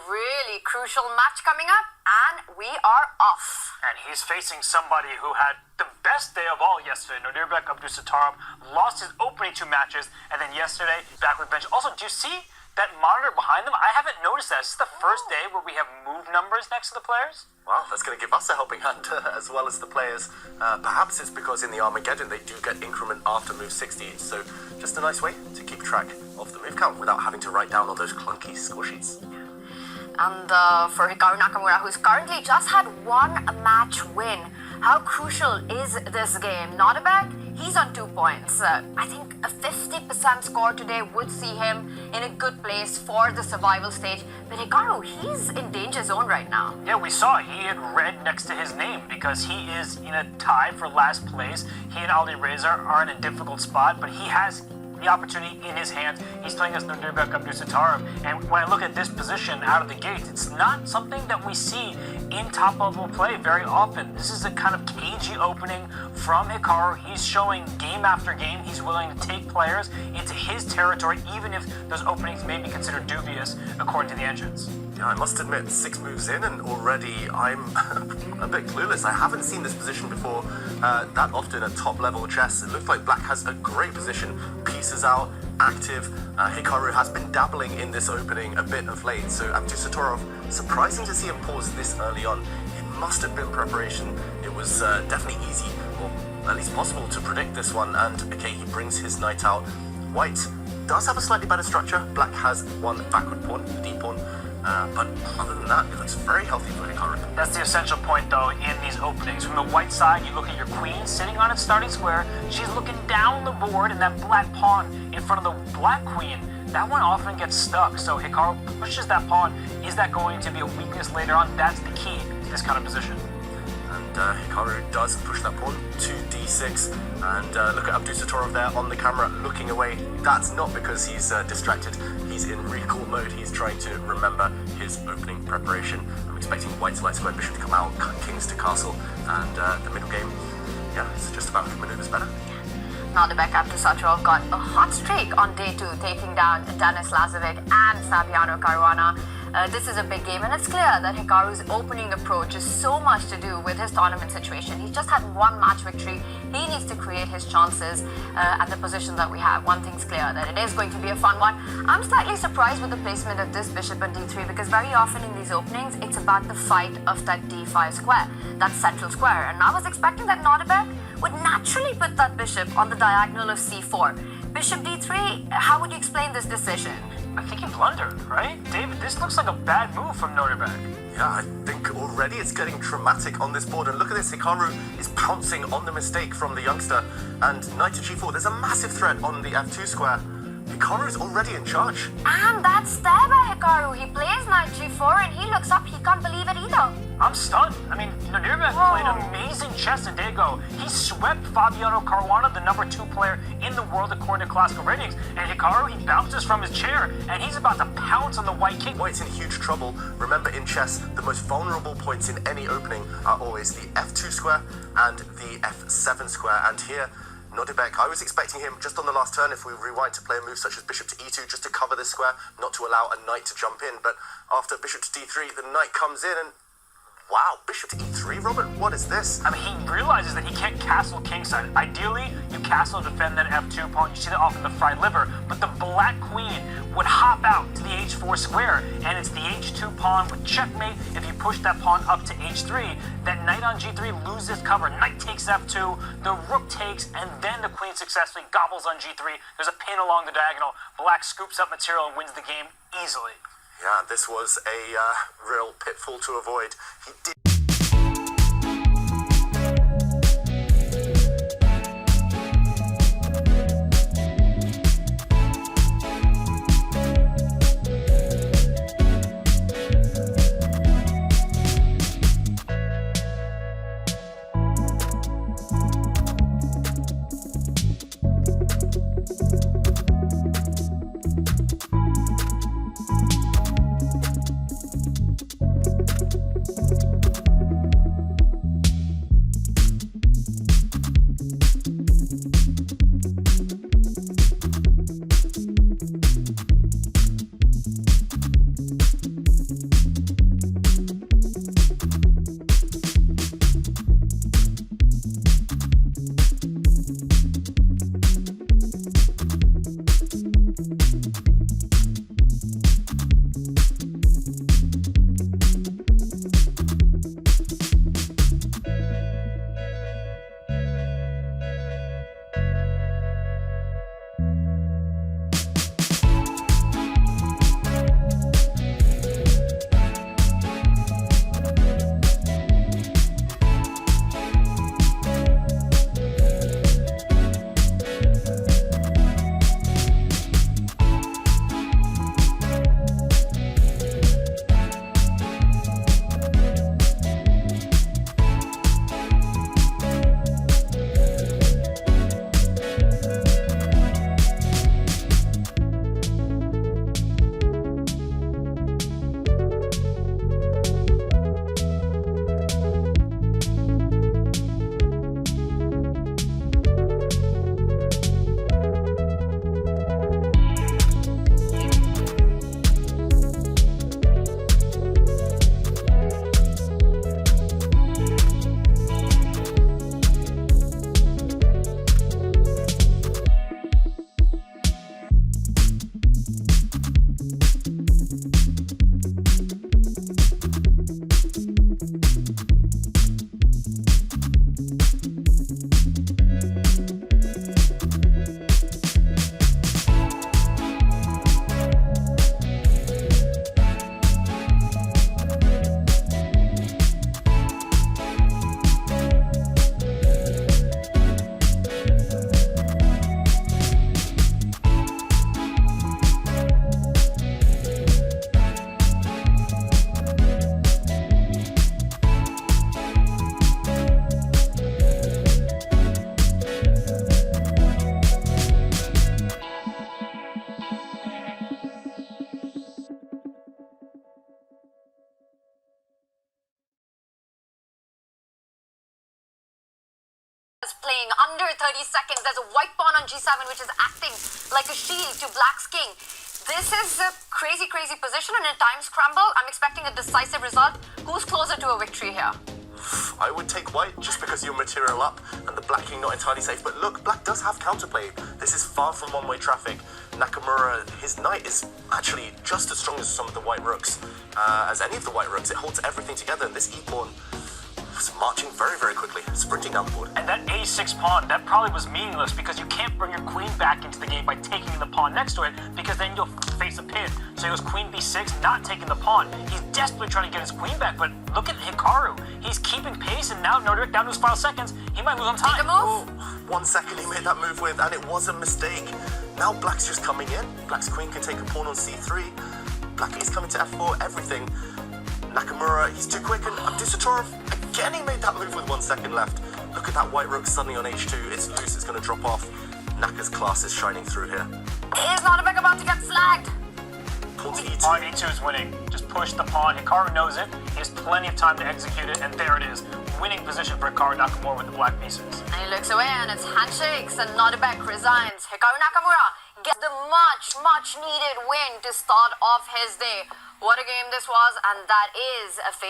really crucial match coming up, and we are off. And he's facing somebody who had the best day of all yesterday. Nodirbek Abdusattorov lost his opening 2 matches, and then yesterday, back with bench. Also, do you see that monitor behind them? I haven't noticed that. This is the first day where we have move numbers next to the players. Well, that's going to give us a helping hand as well as the players. Perhaps it's because in the Armageddon they do get increment after move 60, so just a nice way to keep track of the move count without having to write down all those clunky score sheets. And for Hikaru Nakamura, who's currently just had 1 match win, how crucial is this game? Nodirbek, he's on 2 points. I think a 50% score today would see him in a good place for the survival stage. But Hikaru, he's in danger zone right now. Yeah, we saw he had red next to his name because he is in a tie for last place. He and Ali Reza are in a difficult spot, but he has the opportunity in his hands. He's playing as Nodirbek Abdusattorov, and when I look at this position out of the gate, it's not something that we see in top-level play very often. This is a kind of cagey opening from Hikaru. He's showing game after game he's willing to take players into his territory, even if those openings may be considered dubious according to the engines. Yeah, I must admit, 6 moves in and already I'm a bit clueless. I haven't seen this position before that often at top-level chess. It looks like Black has a great position, pieces out, active. Hikaru has been dabbling in this opening a bit of late, so Abdusattorov, surprising to see him pause this early on. It must have been preparation. It was definitely easy, or at least possible, to predict this one, and okay, he brings his knight out. White does have a slightly better structure. Black has 1 backward pawn, the d pawn. But other than that, it looks very healthy for Hikaru. That's the essential point, though, in these openings. From the white side, you look at your queen sitting on its starting square. She's looking down the board, and that black pawn in front of the black queen, that one often gets stuck. So Hikaru pushes that pawn. Is that going to be a weakness later on? That's the key to this kind of position. And Hikaru does push that pawn to d6, and look at Abdusattorov there on the camera looking away. That's not because he's distracted. He's in recall mode. He's trying to remember his opening preparation. I'm expecting white's light square bishop to come out, kings to castle, and the middle game, yeah, it's just about who maneuvers better. Nodirbek Abdusattorov got a hot streak on day 2, taking down Denis Lazovic and Fabiano Caruana. This is a big game, and it's clear that Hikaru's opening approach is so much to do with his tournament situation. He's just had 1 match victory. He needs to create his chances at the position that we have. One thing's clear, that it is going to be a fun one. I'm slightly surprised with the placement of this bishop on d3, because very often in these openings, it's about the fight of that d5 square, that central square. And I was expecting that Nodirbek would naturally put that bishop on the diagonal of c4. Bishop d3, how would you explain this decision? I think he blundered, right? David, this looks like a bad move from Nodirbek. Yeah, I think already it's getting dramatic on this board. And look at this, Hikaru is pouncing on the mistake from the youngster. And knight to g4, there's a massive threat on the f2 square. Hikaru is already in charge. And that's there by Hikaru. He plays knight g4 and he looks up, he can't believe it either. I'm stunned. I mean, Nodirbek played amazing chess a day ago. He swept Fabiano Caruana, the number 2 player in the world according to classical ratings. And Hikaru, he bounces from his chair, and he's about to pounce on the white king. White's in huge trouble. Remember, in chess, the most vulnerable points in any opening are always the f2 square and the f7 square. And here, Nodirbek, I was expecting him just on the last turn, if we rewind, to play a move such as bishop to e2, just to cover this square, not to allow a knight to jump in. But after bishop to d3, the knight comes in and wow, bishop to e3, Robert? What is this? I mean, he realizes that he can't castle kingside. Ideally, you castle to defend that f2 pawn. You see that often the fried liver. But the black queen would hop out to the h4 square, and it's the h2 pawn with checkmate. If you push that pawn up to h3, that knight on g3 loses cover. Knight takes f2, the rook takes, and then the queen successfully gobbles on g3. There's a pin along the diagonal. Black scoops up material and wins the game easily. Yeah, this was a real pitfall to avoid. He did. Playing under 30 seconds. There's a white pawn on g7 which is acting like a shield to black's king. This is a crazy position, and in a time scramble, I'm expecting a decisive result. Who's closer to a victory here? I would take white just because you're material up and the black king not entirely safe. But look, black does have counterplay. This is far from one-way traffic. Nakamura, his knight is actually just as strong as some of the white rooks, as any of the white rooks. It holds everything together, and this e-pawn was marching very quickly, sprinting down the board. And that a6 pawn, that probably was meaningless because you can't bring your queen back into the game by taking the pawn next to it, because then you'll face a pin. So he was queen b6, not taking the pawn. He's desperately trying to get his queen back, but look at Hikaru. He's keeping pace, and now Nodirbek down to his final seconds. He might lose on time. Take a move. Oh, 1 second he made that move with, and it was a mistake. Now black's just coming in. Black's queen can take a pawn on c3. Black is coming to f4, everything. Nakamura, he's too quick, and Abdusattorov, again he made that move with 1 second left. Look at that white rook suddenly on h2. It's loose, it's going to drop off. Naka's class is shining through here. Is Nodirbek about to get flagged? Pawn to e2. Pawn e2 is winning. Just push the pawn. Hikaru knows it. He has plenty of time to execute it, and there it is. Winning position for Hikaru Nakamura with the black pieces. And he looks away, and it's handshakes, and Nodirbek resigns. Hikaru Nakamura gets the much needed win to start off his day. What a game this was, and that is a face